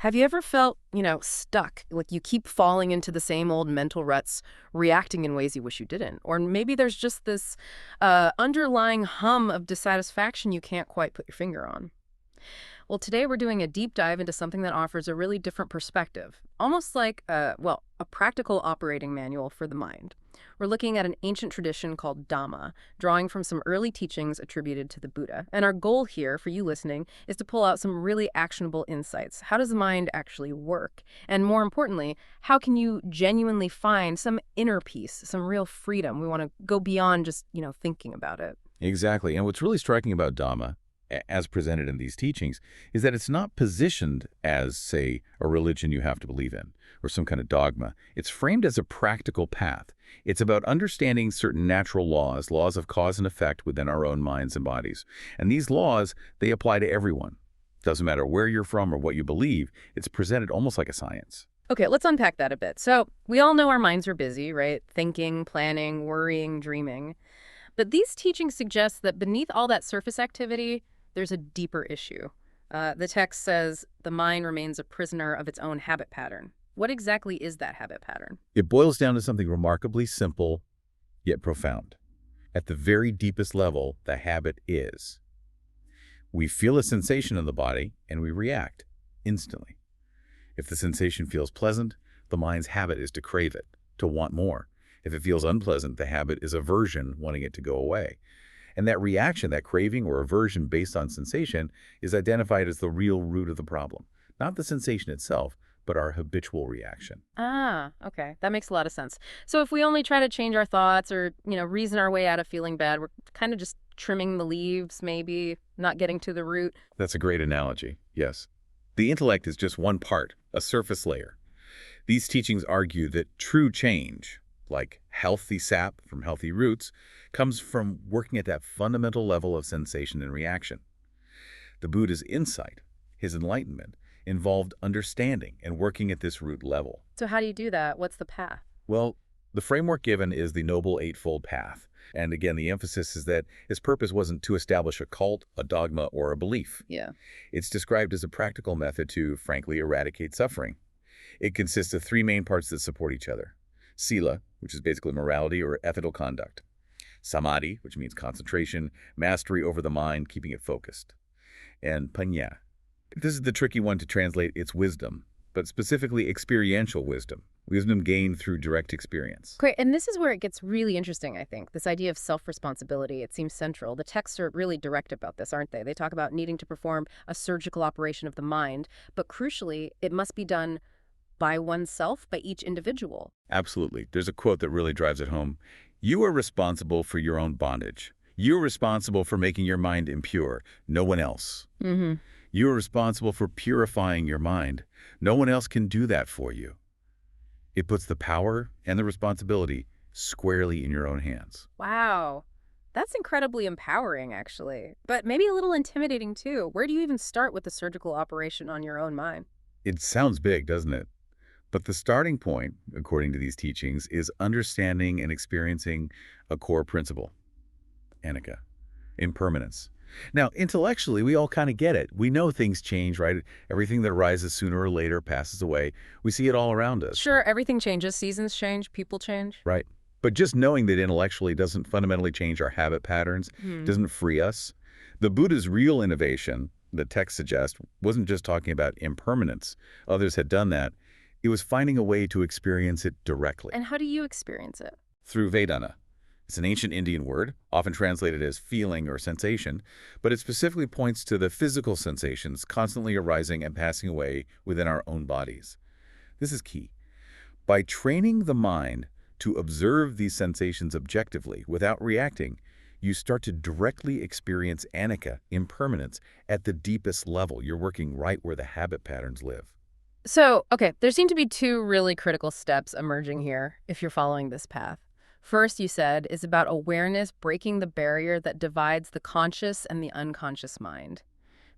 Have you ever felt, stuck? Like you keep falling into the same old mental ruts, reacting in ways you wish you didn't? Or maybe there's just this underlying hum of dissatisfaction you can't quite put your finger on. Well, today we're doing a deep dive into something that offers a really different perspective, almost like, a practical operating manual for the mind. We're looking at an ancient tradition called Dhamma, drawing from some early teachings attributed to the Buddha. And our goal here, for you listening, is to pull out some really actionable insights. How does the mind actually work? And more importantly, how can you genuinely find some inner peace, some real freedom? We want to go beyond just, thinking about it. Exactly. And what's really striking about Dhamma, as presented in these teachings, is that it's not positioned as, say, a religion you have to believe in, or some kind of dogma. It's framed as a practical path. It's about understanding certain natural laws, laws of cause and effect within our own minds and bodies. And these laws, they apply to everyone. Doesn't matter where you're from or what you believe, it's presented almost like a science. Okay, let's unpack that a bit. So we all know our minds are busy, right? Thinking, planning, worrying, dreaming. But these teachings suggest that beneath all that surface activity, there's a deeper issue. The text says the mind remains a prisoner of its own habit pattern. What exactly is that habit pattern? It boils down to something remarkably simple, yet profound. At the very deepest level, the habit is. We feel a sensation in the body, and we react instantly. If the sensation feels pleasant, the mind's habit is to crave it, to want more. If it feels unpleasant, the habit is aversion, wanting it to go away. And that reaction, that craving or aversion based on sensation, is identified as the real root of the problem. Not the sensation itself, but our habitual reaction. Ah, okay. That makes a lot of sense. So if we only try to change our thoughts or, reason our way out of feeling bad, we're kind of just trimming the leaves, maybe, not getting to the root. That's a great analogy, yes. The intellect is just one part, a surface layer. These teachings argue that true change, like healthy sap from healthy roots, comes from working at that fundamental level of sensation and reaction. The Buddha's insight, his enlightenment, involved understanding and working at this root level. So how do you do that? What's the path? Well, the framework given is the Noble Eightfold Path. And again, the emphasis is that his purpose wasn't to establish a cult, a dogma, or a belief. Yeah. It's described as a practical method to, frankly, eradicate suffering. It consists of three main parts that support each other. Sīla, which is basically morality or ethical conduct. Samādhi, which means concentration, mastery over the mind, keeping it focused. And paññā. This is the tricky one to translate. It's wisdom, but specifically experiential wisdom. Wisdom gained through direct experience. Great. And this is where it gets really interesting, I think. This idea of self-responsibility, it seems central. The texts are really direct about this, aren't they? They talk about needing to perform a surgical operation of the mind, but crucially, it must be done by oneself, by each individual. Absolutely. There's a quote that really drives it home. You are responsible for your own bondage. You're responsible for making your mind impure, no one else. Mm-hmm. You are responsible for purifying your mind. No one else can do that for you. It puts the power and the responsibility squarely in your own hands. Wow. That's incredibly empowering, actually. But maybe a little intimidating, too. Where do you even start with the surgical operation on your own mind? It sounds big, doesn't it? But the starting point, according to these teachings, is understanding and experiencing a core principle, anicca, impermanence. Now, intellectually, we all kind of get it. We know things change, right? Everything that arises sooner or later passes away. We see it all around us. Sure, everything changes. Seasons change. People change. Right. But just knowing that intellectually doesn't fundamentally change our habit patterns, doesn't free us. The Buddha's real innovation, the text suggests, wasn't just talking about impermanence. Others had done that. It was finding a way to experience it directly. And how do you experience it? Through Vedana. It's an ancient Indian word, often translated as feeling or sensation, but it specifically points to the physical sensations constantly arising and passing away within our own bodies. This is key. By training the mind to observe these sensations objectively without reacting, you start to directly experience anicca, impermanence, at the deepest level. You're working right where the habit patterns live. So, okay, there seem to be two really critical steps emerging here if you're following this path. First, you said, is about awareness breaking the barrier that divides the conscious and the unconscious mind,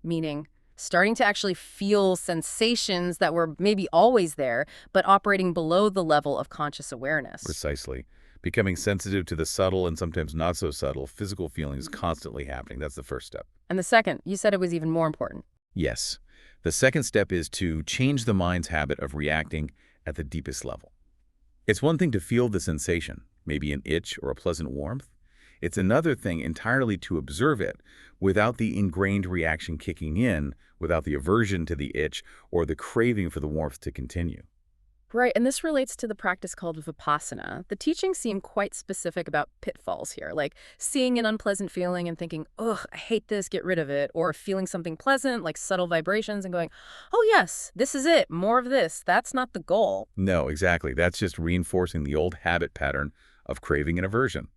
meaning starting to actually feel sensations that were maybe always there, but operating below the level of conscious awareness. Precisely. Becoming sensitive to the subtle and sometimes not so subtle physical feelings constantly happening. That's the first step. And the second, you said it was even more important. Yes. The second step is to change the mind's habit of reacting at the deepest level. It's one thing to feel the sensation, maybe an itch or a pleasant warmth. It's another thing entirely to observe it without the ingrained reaction kicking in, without the aversion to the itch or the craving for the warmth to continue. Right, and this relates to the practice called vipassana. The teachings seem quite specific about pitfalls here, like seeing an unpleasant feeling and thinking, ugh, I hate this, get rid of it, or feeling something pleasant, like subtle vibrations, and going, oh yes, this is it, more of this. That's not the goal. No, exactly. That's just reinforcing the old habit pattern of craving and aversion.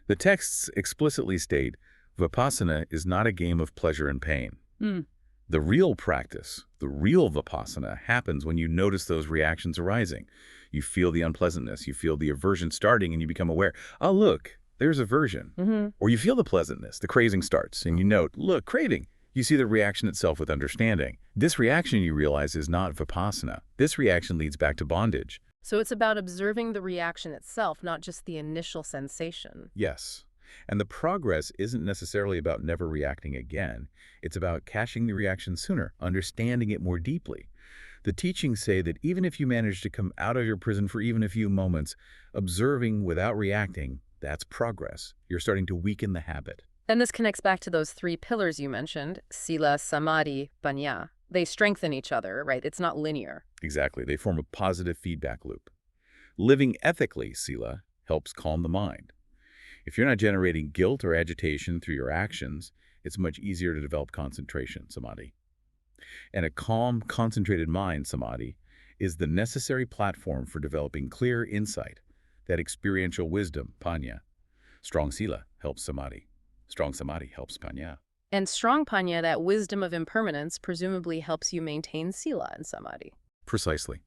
The texts explicitly state, vipassana is not a game of pleasure and pain. Hmm. The real practice, the real vipassana, happens when you notice those reactions arising. You feel the unpleasantness, you feel the aversion starting, and you become aware, oh, look, there's aversion. Or you feel the pleasantness, the craving starts, and you note, look, craving. You see the reaction itself with understanding. This reaction, you realize, is not vipassana. This reaction leads back to bondage. So it's about observing the reaction itself, not just the initial sensation. Yes. And the progress isn't necessarily about never reacting again. It's about catching the reaction sooner, understanding it more deeply. The teachings say that even if you manage to come out of your prison for even a few moments, observing without reacting, that's progress. You're starting to weaken the habit. And this connects back to those three pillars you mentioned, sīla, samādhi, paññā. They strengthen each other, right? It's not linear. Exactly. They form a positive feedback loop. Living ethically, sīla, helps calm the mind. If you're not generating guilt or agitation through your actions, it's much easier to develop concentration, samādhi. And a calm, concentrated mind, samādhi, is the necessary platform for developing clear insight, that experiential wisdom, paññā. Strong sīla helps samādhi. Strong samādhi helps paññā. And strong paññā, that wisdom of impermanence, presumably helps you maintain sīla and samādhi. Precisely.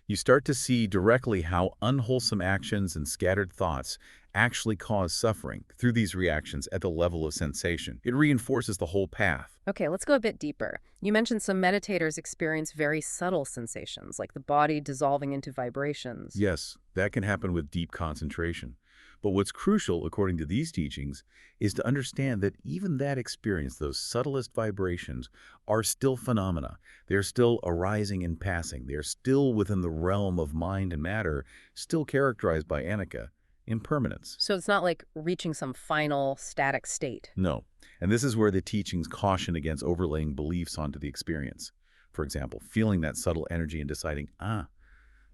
You start to see directly how unwholesome actions and scattered thoughts actually cause suffering through these reactions at the level of sensation. It reinforces the whole path. Okay, let's go a bit deeper. You mentioned some meditators experience very subtle sensations, like the body dissolving into vibrations. Yes, that can happen with deep concentration. But what's crucial, according to these teachings, is to understand that even that experience, those subtlest vibrations, are still phenomena. They're still arising and passing. They're still within the realm of mind and matter, still characterized by anicca, impermanence. So it's not like reaching some final static state. No. And this is where the teachings caution against overlaying beliefs onto the experience. For example, feeling that subtle energy and deciding,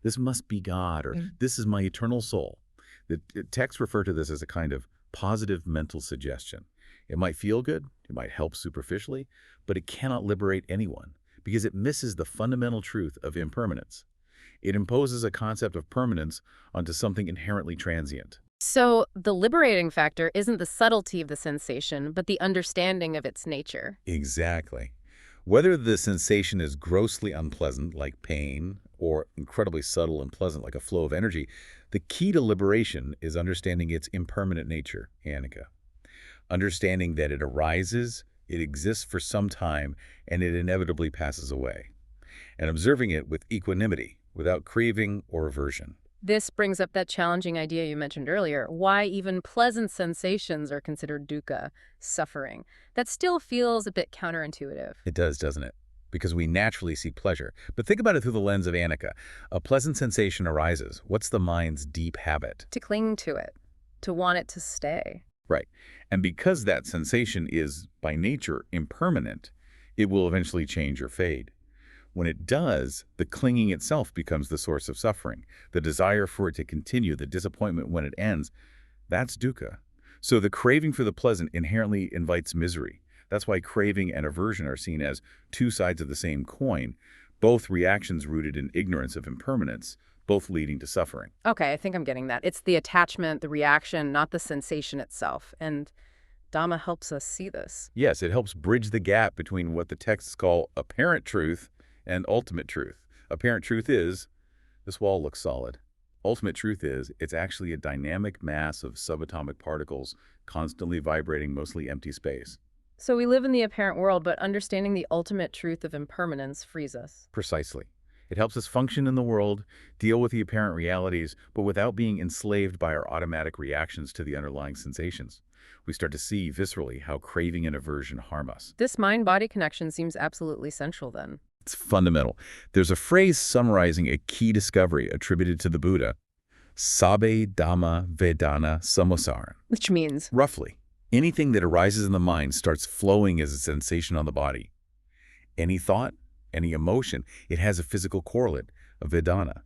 this must be God, or this is my eternal soul. The texts refer to this as a kind of positive mental suggestion. It might feel good, it might help superficially, but it cannot liberate anyone because it misses the fundamental truth of impermanence. It imposes a concept of permanence onto something inherently transient. So the liberating factor isn't the subtlety of the sensation, but the understanding of its nature. Exactly. Whether the sensation is grossly unpleasant, like pain, or incredibly subtle and pleasant, like a flow of energy, the key to liberation is understanding its impermanent nature, anicca. Understanding that it arises, it exists for some time, and it inevitably passes away. And observing it with equanimity, without craving or aversion. This brings up that challenging idea you mentioned earlier, why even pleasant sensations are considered dukkha, suffering. That still feels a bit counterintuitive. It does, doesn't it? Because we naturally seek pleasure. But think about it through the lens of anicca. A pleasant sensation arises. What's the mind's deep habit? To cling to it, to want it to stay. Right. And because that sensation is, by nature, impermanent, it will eventually change or fade. When it does, the clinging itself becomes the source of suffering. The desire for it to continue, the disappointment when it ends, that's dukkha. So the craving for the pleasant inherently invites misery. That's why craving and aversion are seen as two sides of the same coin, both reactions rooted in ignorance of impermanence, both leading to suffering. Okay, I think I'm getting that. It's the attachment, the reaction, not the sensation itself. And Dhamma helps us see this. Yes, it helps bridge the gap between what the texts call apparent truth and ultimate truth. Apparent truth is, this wall looks solid. Ultimate truth is, it's actually a dynamic mass of subatomic particles constantly vibrating mostly empty space. So we live in the apparent world, but understanding the ultimate truth of impermanence frees us. Precisely. It helps us function in the world, deal with the apparent realities, but without being enslaved by our automatic reactions to the underlying sensations. We start to see viscerally how craving and aversion harm us. This mind-body connection seems absolutely central then. It's fundamental. There's a phrase summarizing a key discovery attributed to the Buddha, Sabbe Dhamma Vedana Samosara. Which means, Roughly, anything that arises in the mind starts flowing as a sensation on the body. Any thought, any emotion, it has a physical correlate, a Vedana.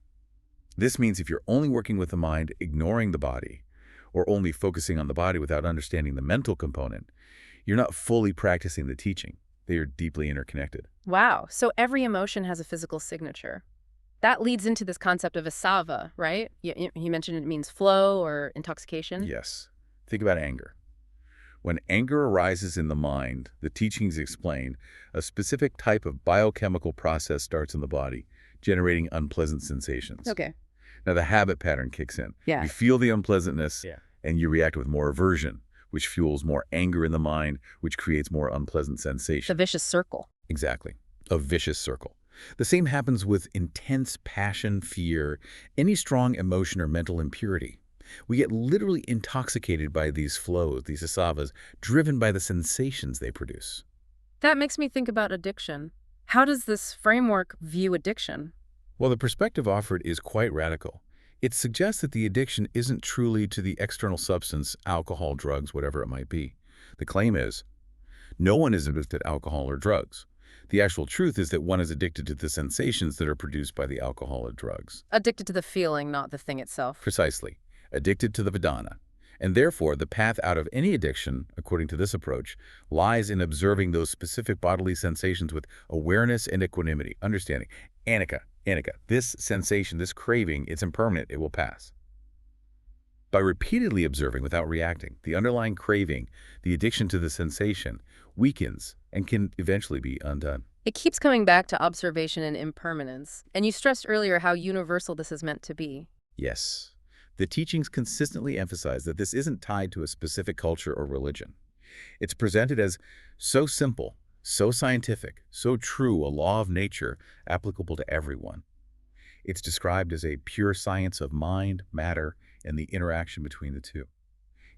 This means if you're only working with the mind, ignoring the body, or only focusing on the body without understanding the mental component, you're not fully practicing the teaching. They are deeply interconnected. wow, so every emotion has a physical signature. That leads into this concept of asava, right? You mentioned it means flow or intoxication. Yes. Think about anger. When anger arises in the mind, the teachings explain a specific type of biochemical process starts in the body, generating unpleasant sensations. Okay. Now the habit pattern kicks in. Yeah. You feel the unpleasantness, Yeah. and you react with more aversion, which fuels more anger in the mind, which creates more unpleasant The sensation. vicious circle. Exactly. A vicious circle. The same happens with intense passion, fear, any strong emotion or mental impurity. We get literally intoxicated by these flows, these asavas, driven by the sensations they produce. That makes me think about addiction. How does this framework view addiction? Well, the perspective offered is quite radical. It suggests that the addiction isn't truly to the external substance, alcohol, drugs, whatever it might be. The claim is, no one is addicted to alcohol or drugs. The actual truth is that one is addicted to the sensations that are produced by the alcohol or drugs. Addicted to the feeling, not the thing itself. Precisely. Addicted to the Vedana. And therefore, the path out of any addiction, according to this approach, lies in observing those specific bodily sensations with awareness and equanimity, understanding. Anicca, this sensation, this craving, it's impermanent, it will pass. By repeatedly observing without reacting, the underlying craving, the addiction to the sensation, weakens and can eventually be undone. It keeps coming back to observation and impermanence. And you stressed earlier how universal this is meant to be. Yes. The teachings consistently emphasize that this isn't tied to a specific culture or religion. It's presented as so simple, so scientific, so true a law of nature applicable to everyone. It's described as a pure science of mind, matter, and the interaction between the two.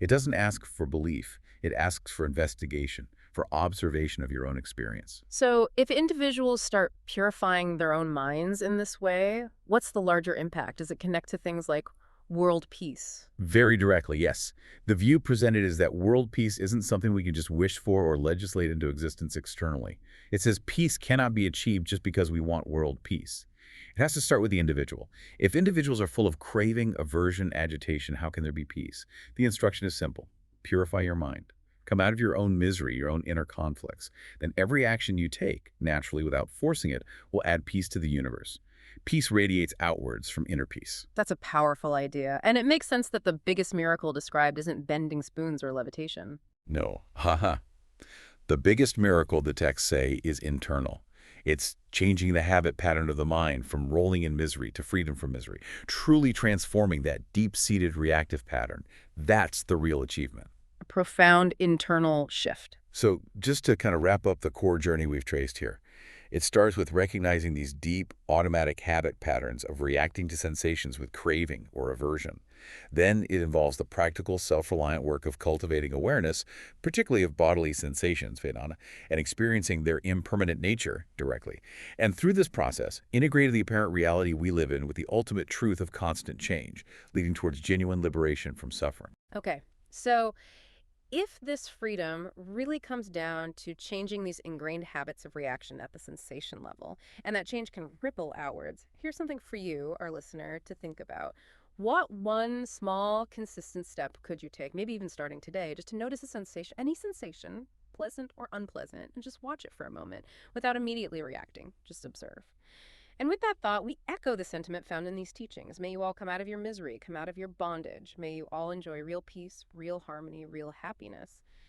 It doesn't ask for belief. It asks for investigation, for observation of your own experience. So if individuals start purifying their own minds in this way, what's the larger impact? Does it connect to things like world peace? Very directly, yes. The view presented is that world peace isn't something we can just wish for or legislate into existence externally. It says peace cannot be achieved just because we want world peace. It has to start with the individual. If individuals are full of craving, aversion, agitation, how can there be peace? The instruction is simple. Purify your mind. Come out of your own misery, your own inner conflicts. Then every action you take, naturally without forcing it, will add peace to the universe. Peace radiates outwards from inner peace. That's a powerful idea. And it makes sense that the biggest miracle described isn't bending spoons or levitation. No. Haha. The biggest miracle, the texts say, is internal. It's changing the habit pattern of the mind from rolling in misery to freedom from misery, truly transforming that deep-seated reactive pattern. That's the real achievement. A profound internal shift. So just to kind of wrap up the core journey we've traced here, it starts with recognizing these deep, automatic habit patterns of reacting to sensations with craving or aversion. Then it involves the practical, self-reliant work of cultivating awareness, particularly of bodily sensations, Vedana, and experiencing their impermanent nature directly. And through this process, integrating the apparent reality we live in with the ultimate truth of constant change, leading towards genuine liberation from suffering. Okay, so if this freedom really comes down to changing these ingrained habits of reaction at the sensation level, and that change can ripple outwards, here's something for you, our listener, to think about. What one small, consistent step could you take, maybe even starting today, just to notice a sensation, any sensation, pleasant or unpleasant, and just watch it for a moment without immediately reacting. Just observe. And with that thought, we echo the sentiment found in these teachings. May you all come out of your misery, come out of your bondage. May you all enjoy real peace, real harmony, real happiness.